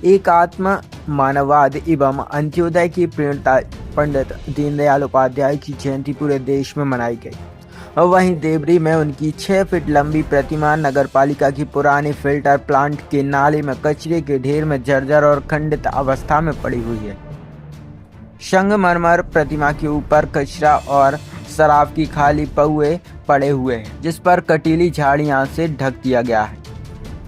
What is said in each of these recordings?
एकात्म मानववाद एवं अंत्योदय की प्रेरणा पंडित दीनदयाल उपाध्याय की जयंती पूरे देश में मनाई गई। और वहीं देवरी में उनकी 6 फीट लंबी प्रतिमा नगरपालिका की पुराने फिल्टर प्लांट के नाले में कचरे के ढेर में जर्जर और खंडित अवस्था में पड़ी हुई है। संगमरमर प्रतिमा के ऊपर कचरा और शराब की खाली पौए पड़े हुए हैं, जिस पर कटीली झाड़ियां से ढक दिया गया है।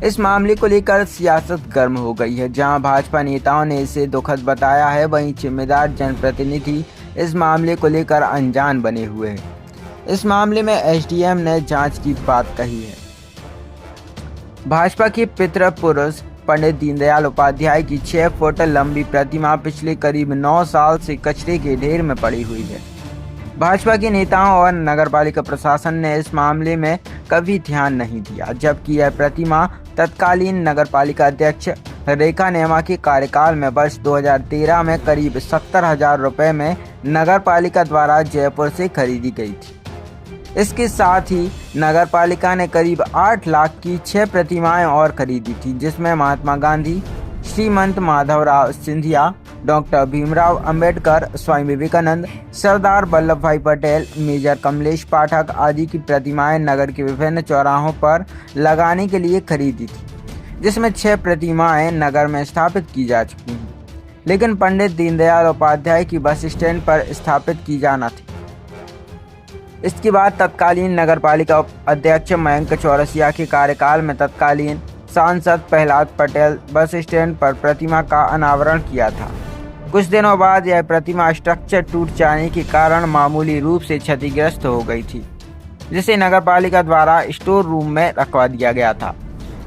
इस मामले को लेकर सियासत गर्म हो गई है। जहां भाजपा नेताओं ने इसे दुखद बताया है, वहीं जिम्मेदार जनप्रतिनिधि इस मामले को लेकर अनजान बने हुए हैं। इस मामले में एसडीएम ने जांच की बात कही है। भाजपा के पितृपुरुष पंडित दीनदयाल उपाध्याय की 6 फुट लंबी प्रतिमा पिछले करीब 9 साल से कचरे के ढेर में पड़ी हुई है। भाजपा के नेताओं और नगरपालिका प्रशासन ने इस मामले में कभी ध्यान नहीं दिया, जबकि यह प्रतिमा तत्कालीन नगरपालिका अध्यक्ष रेखा नेमा के कार्यकाल में वर्ष 2013 में करीब 70,000 रुपये में नगरपालिका द्वारा जयपुर से खरीदी गई थी। इसके साथ ही नगरपालिका ने करीब 8 लाख की 6 प्रतिमाएं और खरीदी थी, जिसमें महात्मा गांधी, श्रीमंत माधवराव सिंधिया, डॉक्टर भीमराव अंबेडकर, स्वामी विवेकानंद, सरदार वल्लभ भाई पटेल, मेजर कमलेश पाठक आदि की प्रतिमाएं नगर के विभिन्न चौराहों पर लगाने के लिए खरीदी थी, जिसमें 6 प्रतिमाएं नगर में स्थापित की जा चुकी हैं, लेकिन पंडित दीनदयाल उपाध्याय की बस स्टैंड पर स्थापित की जाना थी। इसके बाद तत्कालीन नगरपालिका अध्यक्ष मयंक चौरसिया के कार्यकाल में तत्कालीन सांसद प्रहलाद पटेल बस स्टैंड पर प्रतिमा का अनावरण किया था। कुछ दिनों बाद यह प्रतिमा स्ट्रक्चर टूट जाने के कारण मामूली रूप से क्षतिग्रस्त हो गई थी, जिसे नगरपालिका द्वारा स्टोर रूम में रखवा दिया गया था।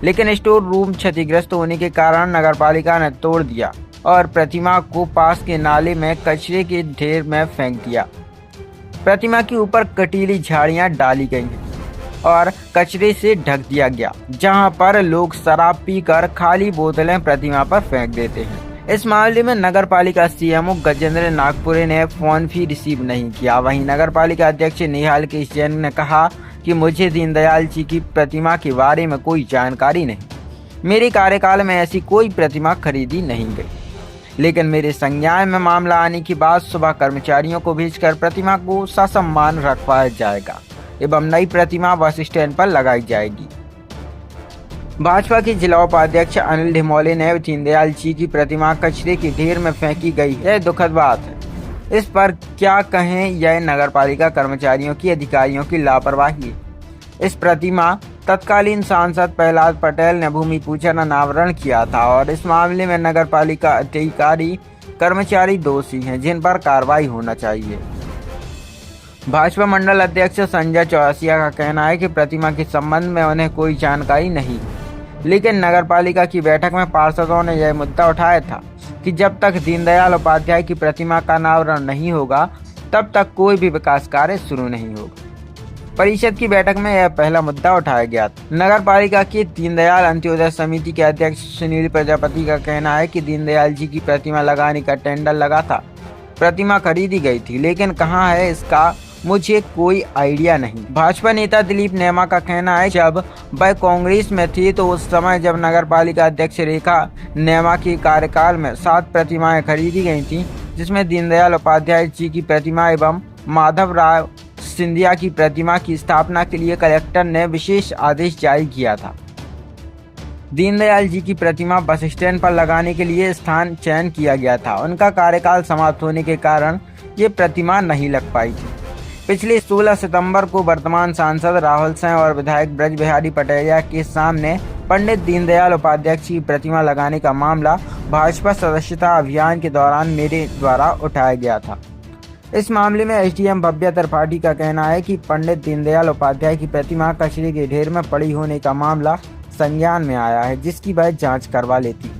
लेकिन स्टोर रूम क्षतिग्रस्त होने के कारण नगरपालिका ने तोड़ दिया और प्रतिमा को पास के नाले में कचरे के ढेर में फेंक दिया। प्रतिमा के ऊपर कटीली झाड़ियां डाली गई हैं और कचरे से ढक दिया गया, जहां पर लोग शराब पीकर खाली बोतलें प्रतिमा पर फेंक देते हैं। इस मामले में नगरपालिका सीएमओ गजेंद्र नागपुरे ने फोन भी रिसीव नहीं किया। वहीं नगरपालिका अध्यक्ष निहाल केश जैन ने कहा कि मुझे दीनदयाल जी की प्रतिमा के बारे में कोई जानकारी नहीं, मेरे कार्यकाल में ऐसी कोई प्रतिमा खरीदी नहीं गई, लेकिन मेरे संज्ञान में मामला आने के बाद सुबह कर्मचारियों को भेजकर प्रतिमा को ससम्मान रखवाया जाएगा एवं नई प्रतिमा बस स्टैंड पर लगाई जाएगी। भाजपा के जिला उपाध्यक्ष अनिल ढिमोले ने दीनदयाल जी की प्रतिमा कचरे के ढेर में फेंकी गई है, दुखद बात है। इस पर क्या कहें, यह नगरपालिका कर्मचारियों की, अधिकारियों की लापरवाही। इस प्रतिमा तत्कालीन सांसद प्रहलाद पटेल ने भूमि पूजन अनावरण किया था और इस मामले में नगरपालिका अधिकारी कर्मचारी दोषी हैं, जिन पर कार्रवाई होना चाहिए। भाजपा मंडल अध्यक्ष संजय चौरसिया का कहना है कि प्रतिमा के संबंध में उन्हें कोई जानकारी नहीं, लेकिन नगरपालिका की बैठक में पार्षदों ने यह मुद्दा उठाया था कि जब तक दीनदयाल उपाध्याय की प्रतिमा का अनावरण नहीं होगा, तब तक कोई भी विकास कार्य शुरू नहीं होगा। परिषद की बैठक में यह पहला मुद्दा उठाया गया था। नगरपालिका की दीनदयाल अंत्योदय समिति के अध्यक्ष सुनील प्रजापति का कहना है कि दीनदयाल जी की प्रतिमा लगाने का टेंडर लगा था, प्रतिमा खरीदी गई थी, लेकिन कहाँ है इसका मुझे कोई आइडिया नहीं। भाजपा नेता दिलीप नेमा का कहना है जब वह कांग्रेस में थी तो उस समय जब नगरपालिका अध्यक्ष रेखा नेमा के कार्यकाल में 7 प्रतिमाएं खरीदी गई थी, जिसमें दीनदयाल उपाध्याय जी की प्रतिमा एवं माधवराव सिंधिया की प्रतिमा की स्थापना के लिए कलेक्टर ने विशेष आदेश जारी किया था। दीनदयाल जी की प्रतिमा बस स्टैंड पर लगाने के लिए स्थान चयन किया गया था। उनका कार्यकाल समाप्त होने के कारण ये प्रतिमा नहीं लग पाई थी। पिछले 16 सितंबर को वर्तमान सांसद राहुल सिंह और विधायक ब्रज बिहारी पटेल के सामने पंडित दीनदयाल उपाध्याय की प्रतिमा लगाने का मामला भाजपा सदस्यता अभियान के दौरान मेरे द्वारा उठाया गया था। इस मामले में एसडीएम भव्य त्रिपाठी का कहना है कि पंडित दीनदयाल उपाध्याय की प्रतिमा कचरे के ढेर में पड़ी होने का मामला संज्ञान में आया है, जिसकी वह जांच करवा लेती।